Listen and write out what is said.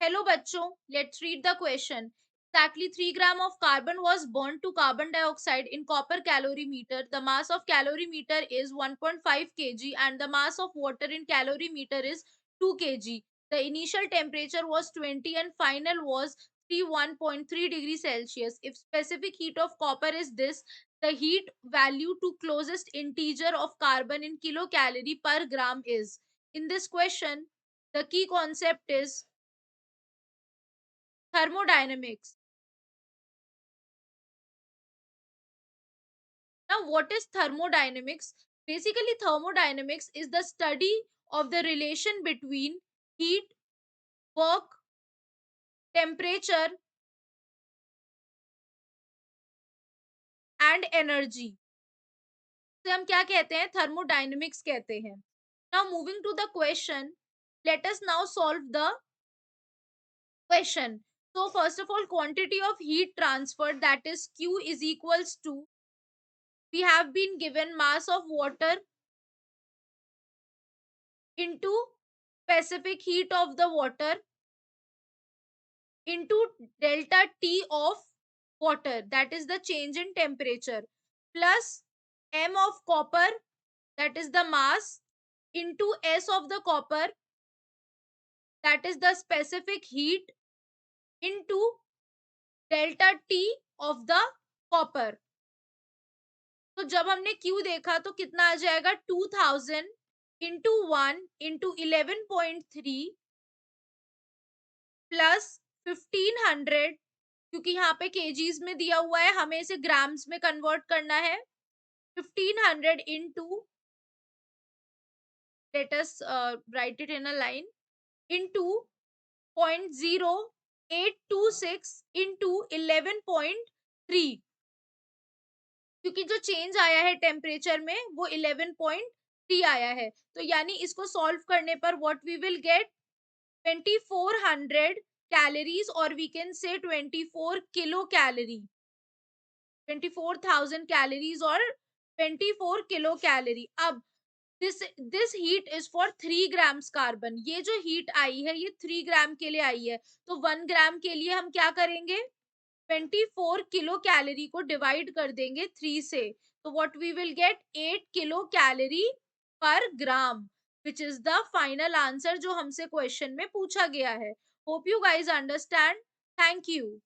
Hello बच्चों, let's read the question. Exactly 3 gram of carbon was burned to carbon dioxide in copper calorimeter. The mass of calorimeter is 1.5 kg and the mass of water in calorimeter is 2 kg. The initial temperature was 20 and final was 31.3 degrees Celsius. If specific heat of copper is this, the heat value to closest integer of carbon in kilocalorie per gram is. In this question, the key concept is thermodynamics. Now, what is thermodynamics? Basically, thermodynamics is the study of the relation between heat, work, temperature, and energy. से हम क्या कहते हैं? Thermodynamics कहते हैं. Now, moving to the question, let us now solve the question. So, first of all, quantity of heat transferred, that is Q is equals to, we have been given mass of water into specific heat of the water into delta T of water, that is the change in temperature, plus M of copper, that is the mass, into S of the copper, that is the specific heat, into delta T of the copper. तो जब हमने Q देखा तो कितना आ जाएगा? 2000 into 1 into 11.3 plus 1500, क्योंकि यहाँ पे केजीज में दिया हुआ है, हमें इसे ग्राम्स में कन्वर्ट करना है. 1500 into, let us write it in a line, into 0.0826 into 11.3, क्योंकि जो चेंज आया है टेम्परेचर में वो 11.3 आया है. तो यानी इसको सॉल्व करने पर what we will get 2400 calories, और we can say 24 kilo calorie, 24,000 calories और 24 किलो कैलोरी. अब this heat is for 3 grams carbon. ये जो हीट आई है ये 3 ग्राम के लिए आई है, तो 1 ग्राम के लिए हम क्या करेंगे? 24 किलो कैलोरी को डिवाइड कर देंगे 3 से, तो what we will get 8 kilo calorie per gram, which is the final answer जो हमसे क्वेश्चन में पूछा गया है. Hope you guys understand. Thank you.